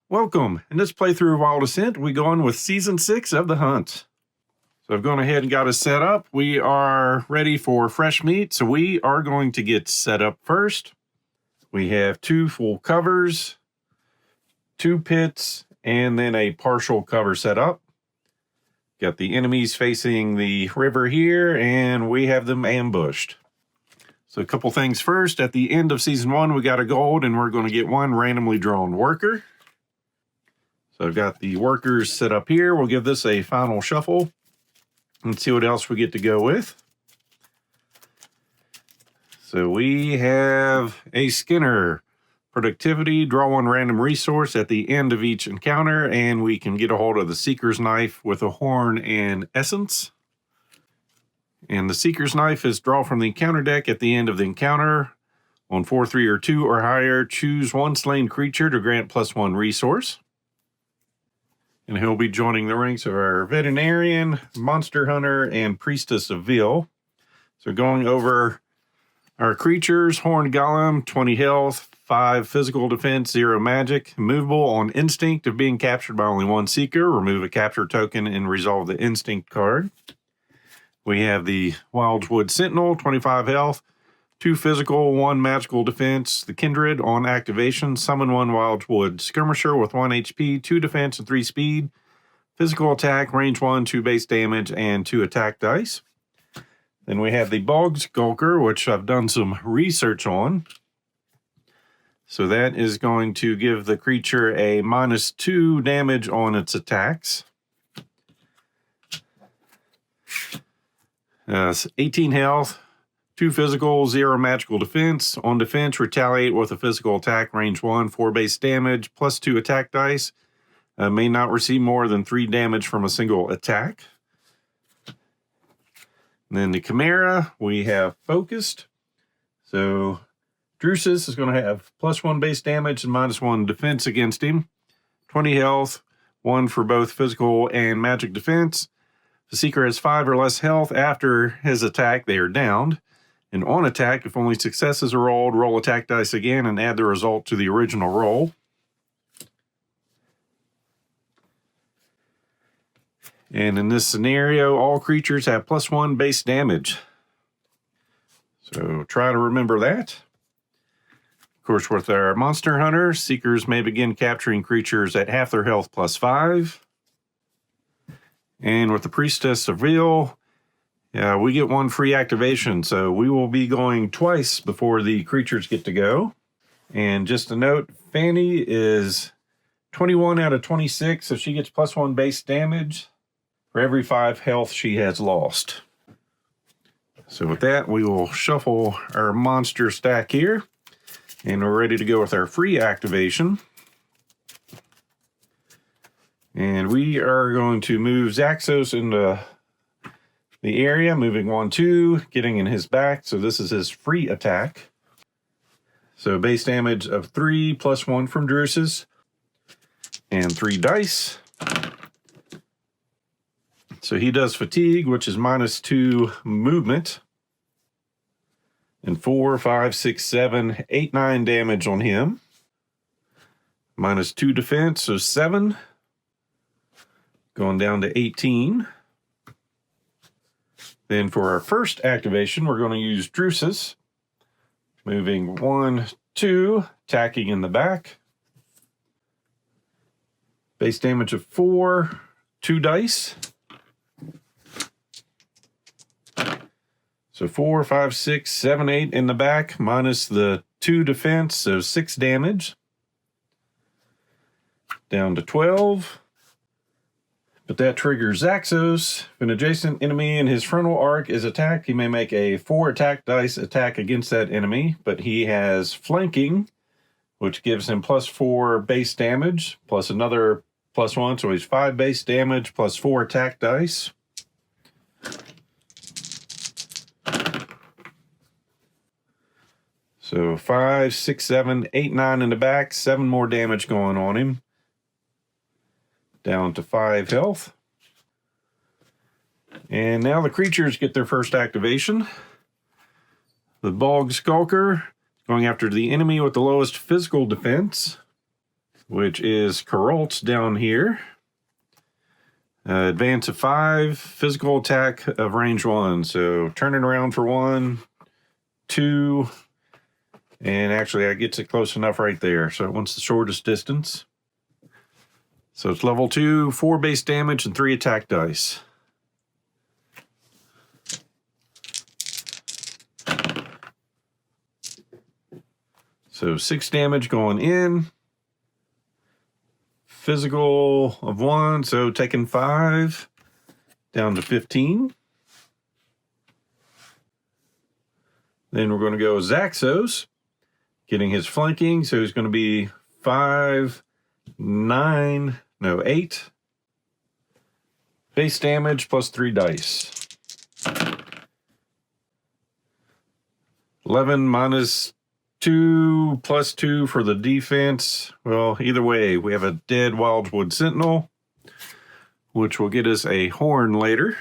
Welcome. In this playthrough of Wild Ascent, we go on with Season 6 of The Hunt. So I've gone ahead and got us set up. We are ready for fresh meat, so we are going to get set up first. We have 2 full covers, 2 pits, and then a partial cover set up. Got the enemies facing the river here, and we have them ambushed. So a couple things first. At the end of Season 1, we got a gold, and we're going to get 1 randomly drawn worker. So I've got the workers set up here. We'll give this a final shuffle and see what else we get to go with. So we have a Skinner. Productivity, draw 1 random resource at the end of each encounter, and we can get a hold of the Seeker's Knife with a horn and essence. And the Seeker's Knife is draw from the encounter deck at the end of the encounter. On 4, 3, or 2 or higher, choose 1 slain creature to grant +1 resource. And he'll be joining the ranks of our Veterinarian, Monster Hunter, and Priestess of Veil. So going over our creatures, Horned Golem, 20 health, 5 physical defense, 0 magic. Movable on instinct. If being captured by only 1 seeker, remove a capture token and resolve the instinct card. We have the Wildwood Sentinel, 25 health, 2 physical, 1 magical defense. The Kindred on activation. Summon 1 Wildwood Skirmisher with 1 HP, 2 defense, and 3 speed. Physical attack, range 1, 2 base damage, and 2 attack dice. Then we have the Bog Skulker, which I've done some research on. So that is going to give the creature a -2 damage on its attacks. 18 health. 2 physical, 0 magical defense. On defense, retaliate with a physical attack, range 1, 4 base damage, +2 attack dice. May not receive more than 3 damage from a single attack. And then the Chimera, we have Focused. So Drusus is going to have +1 base damage and -1 defense against him. 20 health, 1 for both physical and magic defense. If the Seeker has 5 or less health after his attack, they are downed. And on attack, if only successes are rolled, roll attack dice again and add the result to the original roll. And in this scenario, all creatures have +1 base damage. So try to remember that. Of course, with our Monster Hunter, Seekers may begin capturing creatures at half their health +5. And with the Priestess of Veil, we get 1 free activation, so we will be going twice before the creatures get to go. And just a note, Fanny is 21 out of 26, so she gets +1 base damage for every 5 health she has lost. So with that, we will shuffle our monster stack here, and we're ready to go with our free activation. And we are going to move Zaxos into the area, moving 1, 2, getting in his back. So this is his free attack. So base damage of 3 +1 from Drusus, and 3 dice. So he does fatigue, which is -2 movement, and 4, 5, 6, 7, 8, 9 damage on him. -2 defense, so 7. Going down to 18. Then for our first activation, we're going to use Drusus. Moving 1, 2, attacking in the back. Base damage of 4, 2 dice. So 4, 5, 6, 7, 8 in the back, minus the 2 defense, so 6 damage. Down to 12. But that triggers Zaxos. If an adjacent enemy in his frontal arc is attacked, he may make a 4 attack dice attack against that enemy, but he has flanking, which gives him +4 base damage, plus another +1, so he's 5 base damage, +4 attack dice. So 5, 6, 7, 8, 9 in the back, 7 more damage going on him. Down to 5 health. And now the creatures get their first activation. The Bog Skulker going after the enemy with the lowest physical defense. which is Carolt's down here. Advance of 5, physical attack of range 1. So turning around for 1, 2, and actually that gets it close enough right there. So it wants the shortest distance. So it's level 2, 4 base damage and 3 attack dice. So 6 damage going in. Physical of 1, so taking 5 down to 15. Then we're going to go Zaxos, getting his flanking, so he's going to be 5, 9, no, 8. Base damage plus 3 dice. 11 minus 2 plus 2 for the defense. Well, either way, we have a dead Wildwood Sentinel, which will get us a horn later.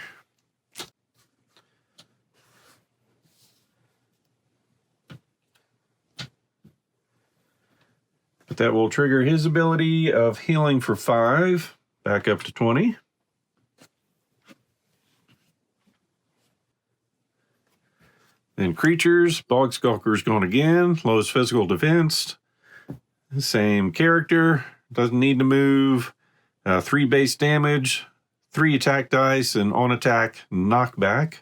But that will trigger his ability of healing for 5, back up to 20. Then creatures, Bog Skulker's going again, lowest physical defense. Same character, doesn't need to move. 3 base damage, 3 attack dice, and on attack, knockback.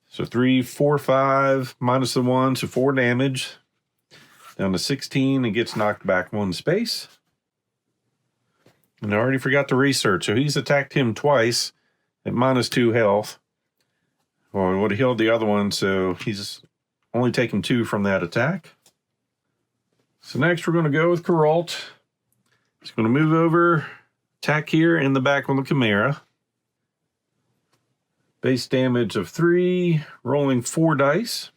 So 3, 4, 5, minus the 1, so 4 damage. Down to 16 and gets knocked back 1 space. And I already forgot to research, so he's attacked him twice at minus 2 health. Well, he would have healed the other one, so he's only taken 2 from that attack. So next we're going to go with Carolt. He's going to move over, attack here in the back on the Chimera. Base damage of 3, rolling 4 dice.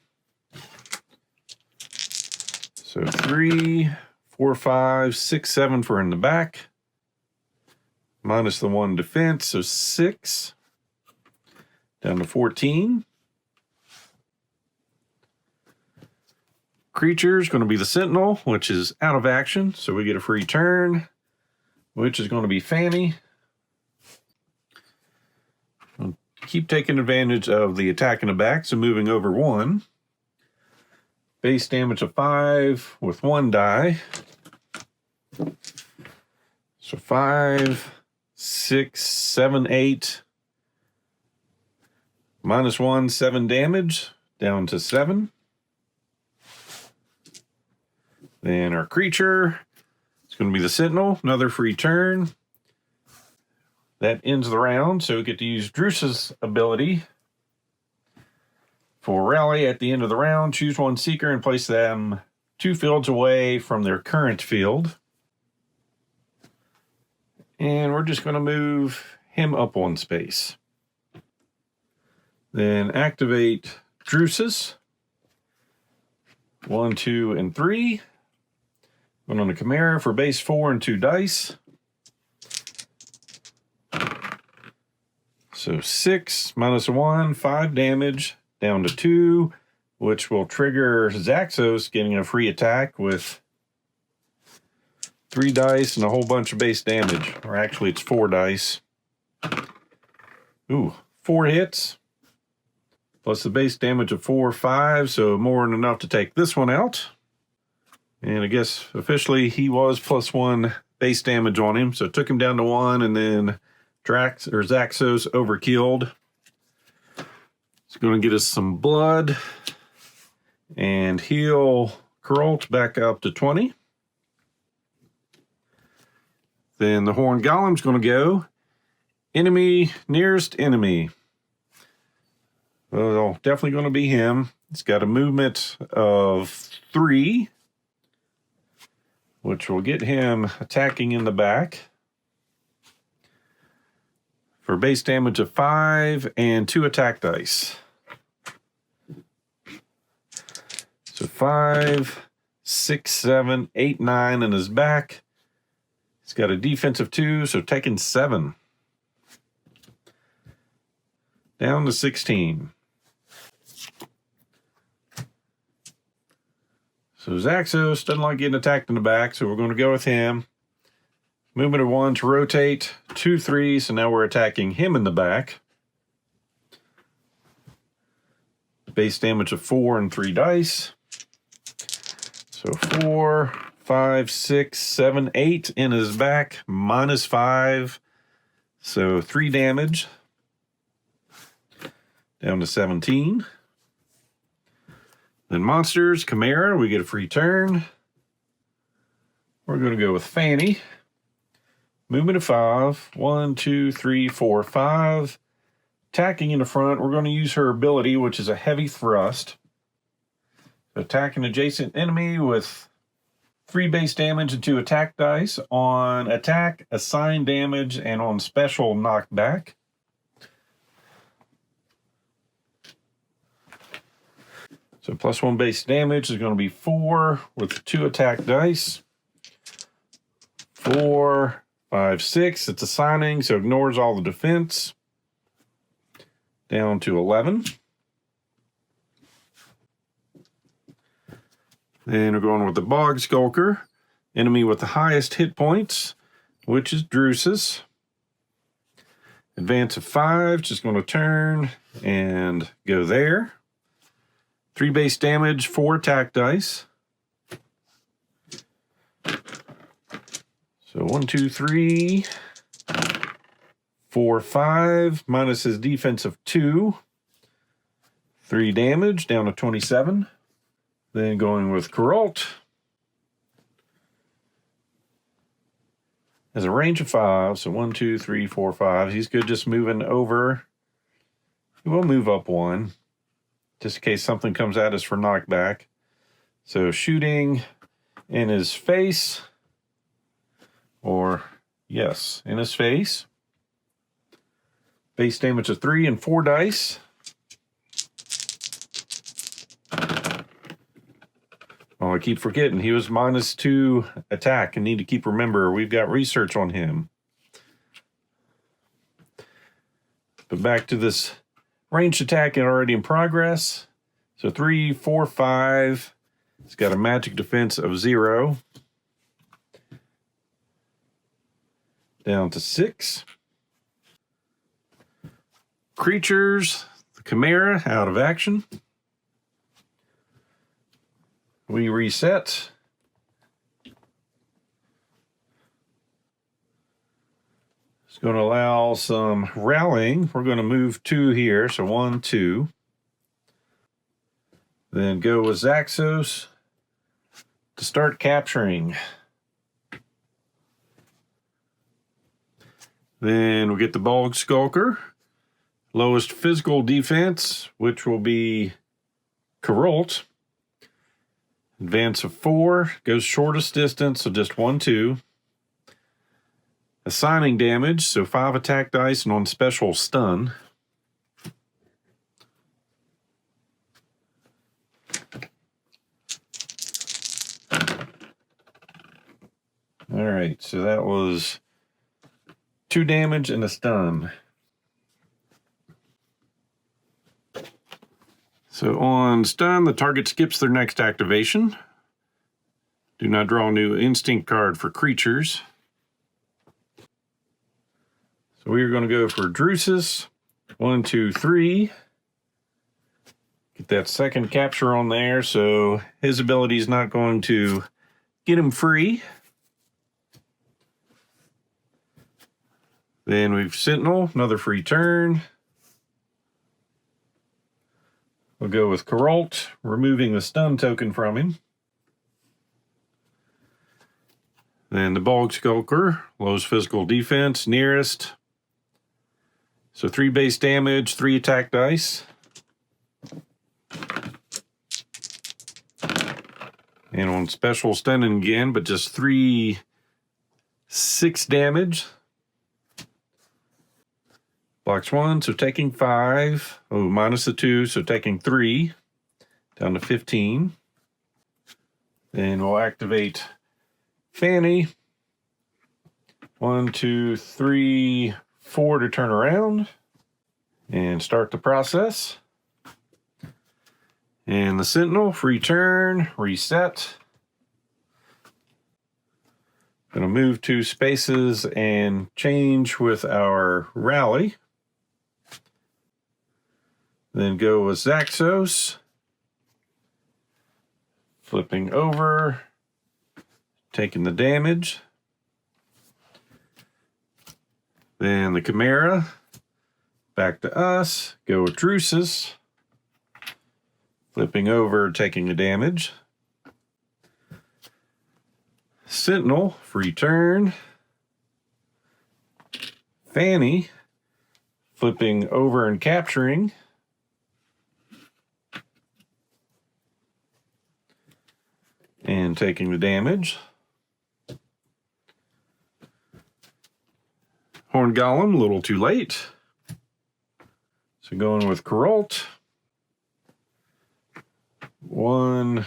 So 3, 4, 5, 6, 7 for in the back. Minus the 1 defense, so 6. Down to 14. Creature's going to be the Sentinel, which is out of action, so we get a free turn, which is going to be Fanny. I'll keep taking advantage of the attack in the back, so moving over 1. Base damage of 5 with 1 die. So 5, 6, 7, 8. Minus 1, 7 damage, down to 7. Then our creature, it's going to be the Sentinel, another free turn. That ends the round, so we get to use Druce's ability. For rally at the end of the round, choose 1 Seeker and place them 2 fields away from their current field. And we're just going to move him up 1 space. Then activate Druce's. 1, 2, and 3. One on the Chimera for base 4 and 2 dice. So 6 minus 1, 5 damage, down to 2, which will trigger Zaxos getting a free attack with 3 dice and a whole bunch of base damage. Or actually, it's 4 dice. Ooh, 4 hits. Plus the base damage of 4, 5, so more than enough to take this one out. And I guess officially he was plus 1 base damage on him, so it took him down to 1, and then Zaxos overkilled. It's going to get us some blood and heal Carolt back up to 20. Then the Horn Golem's going to go. Enemy, nearest enemy. Well, definitely going to be him. It's got a movement of 3, which will get him attacking in the back for base damage of 5 and 2 attack dice. So 5, 6, 7, 8, 9 in his back. He's got a defense of 2, so taking 7. Down to 16. So Zaxos doesn't like getting attacked in the back, so we're going to go with him. Movement of 1 to rotate, 2, 3, so now we're attacking him in the back. Base damage of 4 and 3 dice. So 4, 5, 6, 7, 8 in his back, -5. So 3 damage. Down to 17. Then monsters, Chimera, we get a free turn. We're going to go with Fanny. Movement of 5. 1, 2, 3, 4, 5. Attacking in the front, we're going to use her ability, which is a heavy thrust. Attack an adjacent enemy with 3 base damage and 2 attack dice. On attack, assign damage, and on special, knockback. So +1 base damage is going to be 4 with 2 attack dice. 4, 5, 6. It's assigning, so ignores all the defense. Down to 11. Then we're going with the Bog Skulker. Enemy with the highest hit points, which is Drusus. Advance of 5, just going to turn and go there. 3 base damage, 4 attack dice. So 1, 2, 3, 4, 5, minus his defense of 2. 3 damage, down to 27. Then going with Coralt. Has a range of 5, so 1, 2, 3, 4, 5. He's good just moving over. He will move up 1, just in case something comes at us for knockback. So shooting in his face, or yes, in his face. Base damage of 3 and 4 dice. Oh, I keep forgetting he was -2 attack. I need to remember we've got research on him. But back to this ranged attack already in progress. So 3, 4, 5. It's got a magic defense of 0. Down to 6. Creatures, the Chimera out of action. We reset. It's going to allow some rallying. We're going to move 2 here, so 1, 2. Then go with Zaxos to start capturing. Then we'll get the Bog Skulker. Lowest physical defense, which will be Coralt. Advance of 4, goes shortest distance, so just 1, 2. Assigning damage, so 5 attack dice, and on special, stun. All right, so that was 2 damage and a stun. So on stun, the target skips their next activation. Do not draw a new instinct card for creatures. So we are going to go for Drusus. 1, 2, 3. Get that second capture on there, so his ability is not going to get him free. Then we've Sentinel, another free turn. We'll go with Coralt, removing the stun token from him. Then the Bog Skulker, lowest physical defense, nearest. So 3 base damage, 3 attack dice. And on special, stunning again, but just 3, 6 damage. Blocks 1, so taking 5. Oh, minus the 2, so taking 3. Down to 15. Then we'll activate Fanny. 1, 2, 3, 4 to turn around. And start the process. And the Sentinel, free turn, reset. Gonna move 2 spaces and change with our rally. Then go with Zaxos. Flipping over, taking the damage. Then the Chimera, back to us, go with Drusus. Flipping over, taking the damage. Sentinel, free turn. Fanny, flipping over and capturing. And taking the damage. Horn Golem, a little too late. So going with Corult. 1,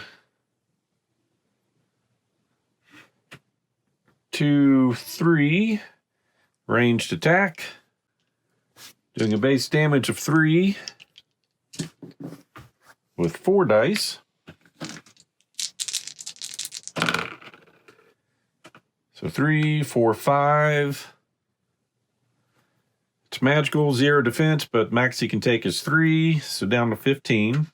2, 3. Ranged attack. Doing a base damage of 3 with 4 dice. So 3, 4, 5. It's magical, 0 defense, but max he can take is 3, so down to 15.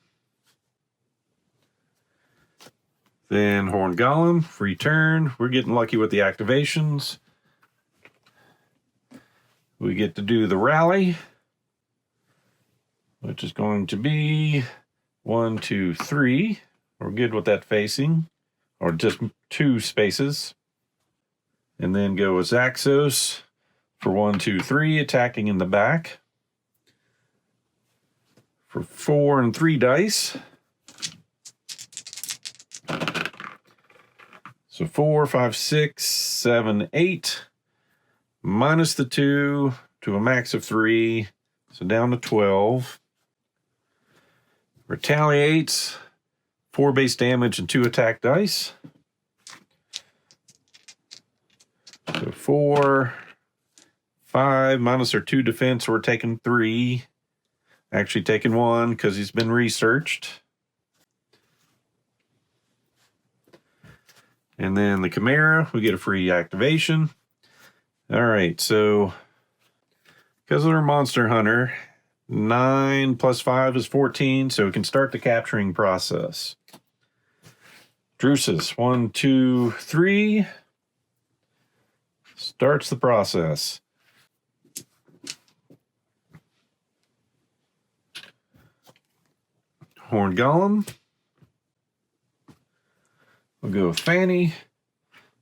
Then Horn Golem, free turn. We're getting lucky with the activations. We get to do the rally, which is going to be 1, 2, 3. We're good with that facing, or just 2 spaces. And then go with Zaxos for 1, 2, 3, attacking in the back. For 4 and 3 dice. So 4, 5, 6, 7, 8. Minus the 2 to a max of 3. So down to 12. Retaliates. 4 base damage and 2 attack dice. So 4, 5, minus our 2 defense, we're taking 3. Actually taking 1 because he's been researched. And then the Chimera, we get a free activation. All right, so because of our Monster Hunter, 9 plus 5 is 14, so we can start the capturing process. Drusus, 1, 2, 3. Starts the process. Horn Golem. We'll go with Fanny.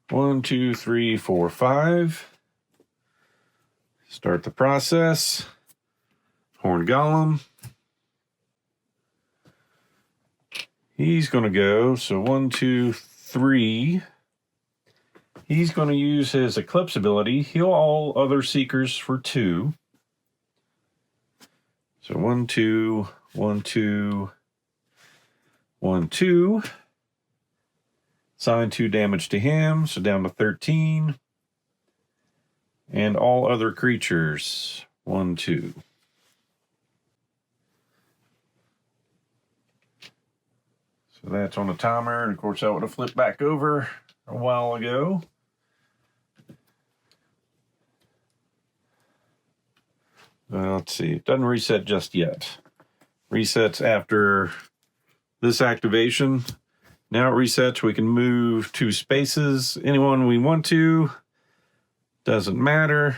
1, 2, 3, 4, 5. Start the process. Horn Golem. He's going to go, so 1, 2, 3. He's going to use his Eclipse ability, heal all other Seekers for 2. So 1, 2, 1, 2, 1, 2. Assign 2 damage to him, so down to 13. And all other creatures, 1, 2. So that's on the timer, and of course I would have flipped back over a while ago. Let's see, it doesn't reset just yet. Resets after this activation. Now it resets, we can move 2 spaces, anyone we want to. Doesn't matter.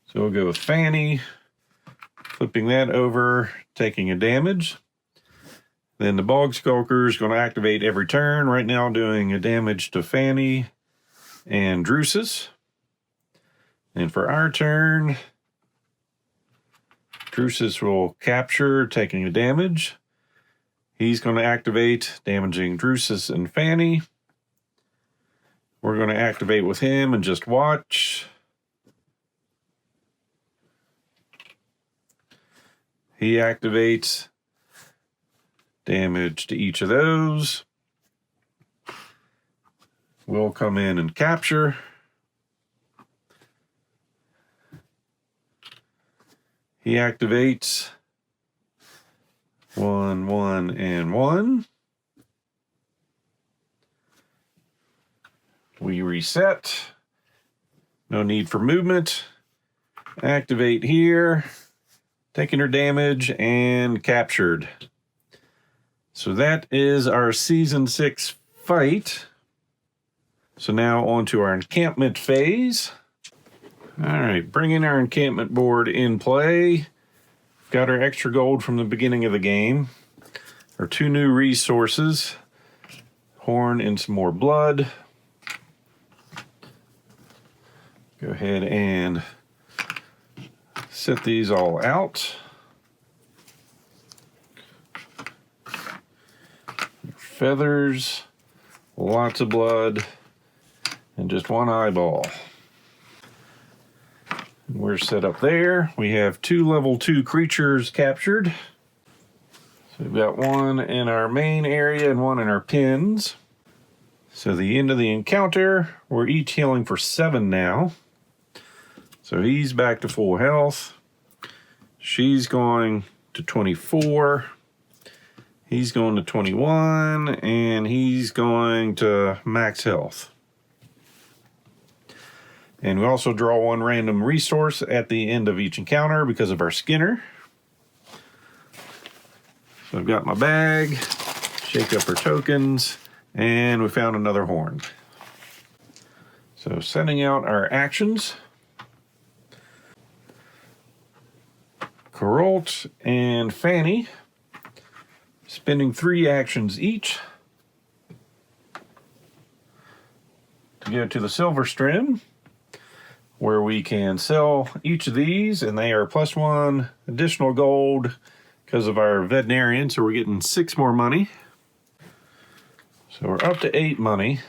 So we'll go with Fanny, flipping that over, taking a damage. Then the Bog Skulker is going to activate every turn. Right now doing a damage to Fanny and Drusus. And for our turn, Drusus will capture, taking a damage. He's going to activate, damaging Drusus and Fanny. We're going to activate with him and just watch. He activates, damage to each of those. We'll come in and capture. He activates, 1, 1, and 1. We reset. No need for movement. Activate here. Taking her damage and captured. So that is our Season 6 fight. So now on to our encampment phase. All right, bringing our encampment board in play. Got our extra gold from the beginning of the game. Our 2 new resources. Horn and some more blood. Go ahead and set these all out. Feathers, lots of blood, and just 1 eyeball. We're set up there. We have 2 level 2 creatures captured. So we've got 1 in our main area and 1 in our pins. So the end of the encounter, we're each healing for 7 now. So he's back to full health. She's going to 24. He's going to 21, and he's going to max health. And we also draw 1 random resource at the end of each encounter because of our Skinner. So I've got my bag, shake up our tokens, and we found another horn. So sending out our actions. Corot and Fanny. Spending 3 actions each to go to the Silver Stream, where we can sell each of these, and they are +1 additional gold because of our veterinarian, so we're getting 6 more money. So we're up to 8 money.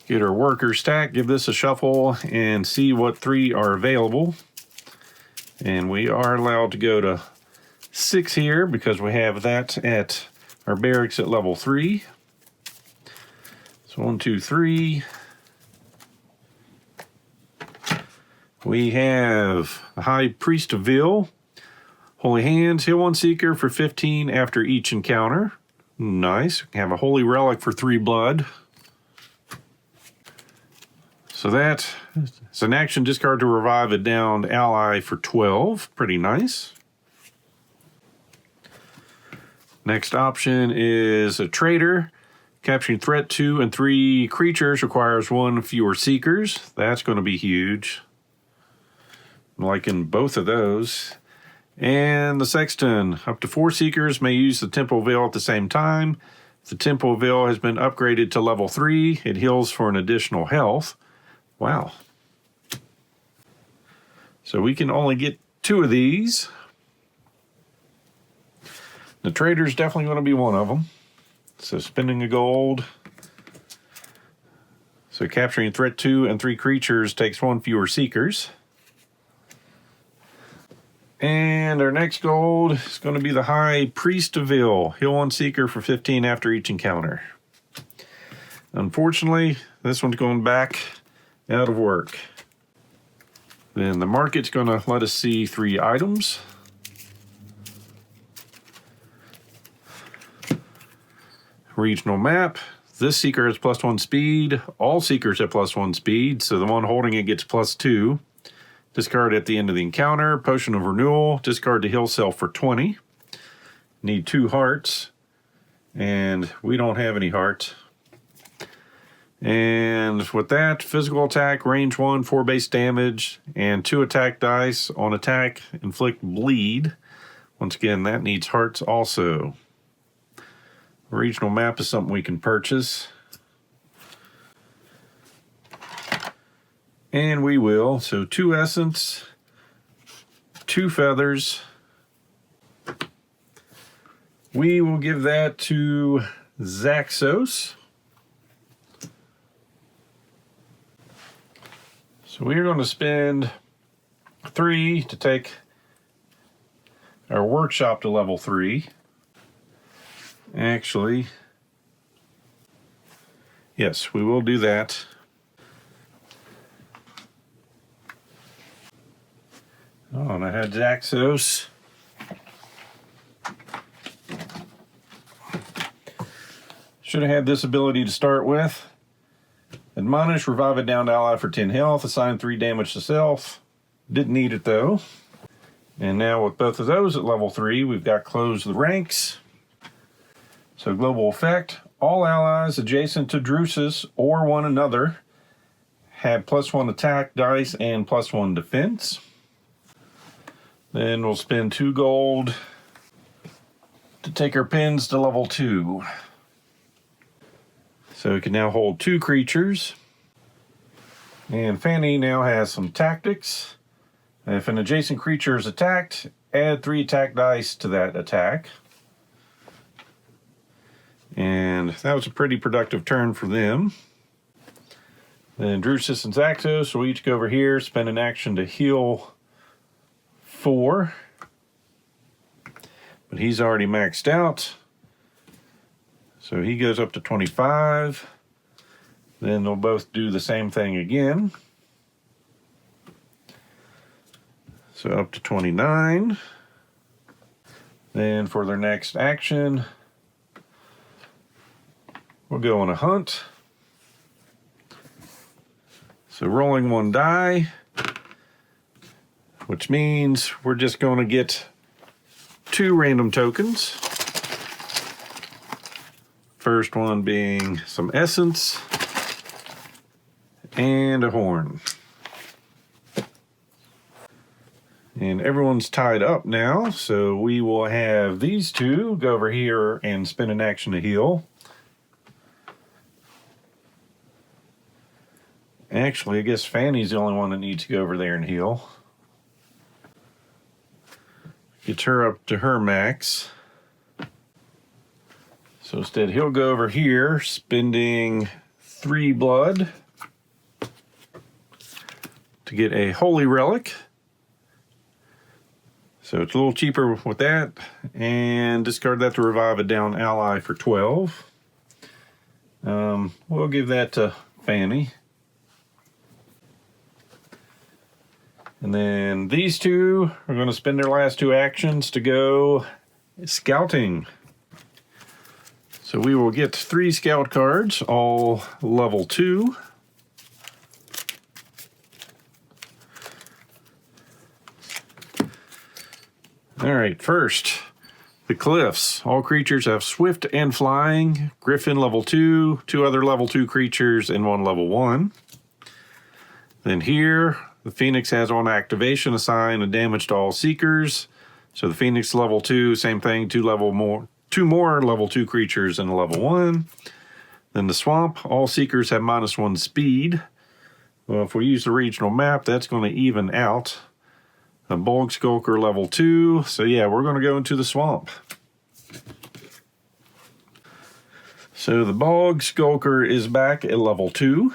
Get our worker stack, give this a shuffle, and see what 3 are available. And we are allowed to go to 6 here because we have that at our barracks at level 3. So 1, 2, 3. We have the High Priest of Vil. Holy Hands, heal 1 seeker for 15 after each encounter. Nice. We have a Holy Relic for 3 blood. So that is an action, discard to revive a downed ally for 12. Pretty nice. Next option is a trader. Capturing threat 2 and 3 creatures requires 1 fewer seekers. That's going to be huge. I'm liking both of those. And the Sexton. Up to 4 seekers may use the Temple Veil at the same time. If the Temple Veil has been upgraded to level 3, it heals for an additional health. Wow. So we can only get 2 of these. The trader's definitely going to be one of them. So spending a gold. So capturing threat 2 and 3 creatures takes 1 fewer seekers. And our next gold is going to be the High Priest of Vil. Heal 1 seeker for 15 after each encounter. Unfortunately, this one's going back out of work. Then the market's going to let us see 3 items. Regional map. This seeker has +1 speed. All seekers have +1 speed, so the one holding it gets +2. Discard at the end of the encounter. Potion of Renewal. Discard to heal self for 20. Need 2 hearts, and we don't have any hearts. And with that, physical attack, range 1, 4 base damage, and 2 attack dice. On attack, inflict bleed. Once again, that needs hearts also. Regional map is something we can purchase. And we will. So 2 essence, 2 feathers. We will give that to Zaxos. So we are going to spend 3 to take our workshop to level 3. Actually, yes, we will do that. Oh, and I had Zaxos Should have had this ability to start with. Admonish, revive a downed ally for 10 health, assign 3 damage to self. Didn't need it though. And now with both of those at level 3, we've got Close the Ranks. So global effect, all allies adjacent to Drusus or one another have +1 attack dice and +1 defense. Then we'll spend 2 gold to take our pins to level 2. So we can now hold 2 creatures. And Fanny now has some tactics. If an adjacent creature is attacked, add 3 attack dice to that attack. And that was a pretty productive turn for them. Then Drusus and Zaxos will each go over here, spend an action to heal 4. But he's already maxed out. So he goes up to 25. Then they'll both do the same thing again. So up to 29. Then for their next action, we'll go on a hunt. So rolling 1 die, which means we're just going to get 2 random tokens. First one being some essence and a horn. And everyone's tied up now, so we will have these 2 go over here and spend an action to heal. Actually, I guess Fanny's the only one that needs to go over there and heal. Gets her up to her max. So instead, he'll go over here, spending 3 blood to get a holy relic. So it's a little cheaper with that. And discard that to revive a down ally for 12. We'll give that to Fanny. And then these 2 are going to spend their last 2 actions to go scouting. So we will get 3 scout cards, all level 2. All right, first, the cliffs. All creatures have swift and flying. Griffin level 2, 2 other level 2 creatures, and 1 level 1. Then here, the Phoenix has on activation, assign a damage to all seekers. So the Phoenix level 2, same thing, 2 more level 2 creatures and a level 1. Then the swamp, all seekers have -1 speed. Well, if we use the regional map, that's going to even out. A Bog Skulker level 2. So yeah, we're going to go into the swamp. So the Bog Skulker is back at level 2.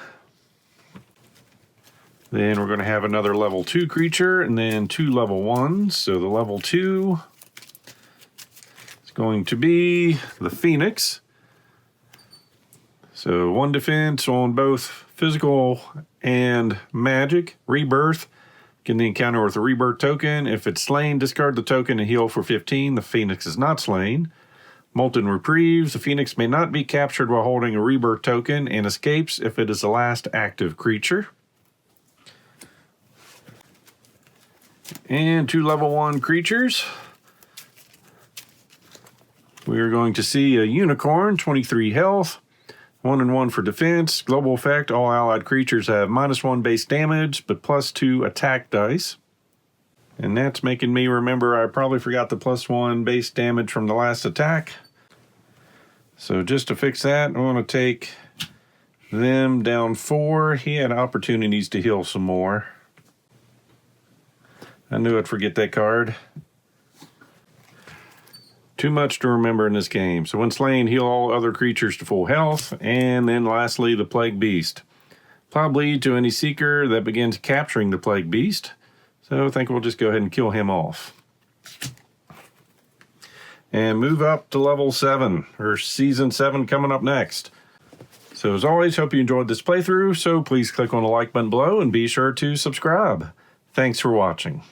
Then we're going to have another level 2 creature and then 2 level 1s. So the level 2 is going to be the Phoenix. So 1 defense on both physical and magic. Rebirth. Get the encounter with a rebirth token. If it's slain, discard the token and heal for 15. The Phoenix is not slain. Molten Reprieves. The Phoenix may not be captured while holding a rebirth token and escapes if it is the last active creature. And 2 level 1 creatures. We are going to see a Unicorn, 23 health. 1 and 1 for defense. Global effect, all allied creatures have -1 base damage, but +2 attack dice. And that's making me remember I probably forgot the +1 base damage from the last attack. So just to fix that, I want to take them down 4. He had opportunities to heal some more. I knew I'd forget that card. Too much to remember in this game. So when slain, heal all other creatures to full health. And then lastly, the Plague Beast. Apply bleed to any seeker that begins capturing the Plague Beast. So I think we'll just go ahead and kill him off. And move up to level 7, or Season 7 coming up next. So as always, hope you enjoyed this playthrough. So please click on the like button below and be sure to subscribe. Thanks for watching.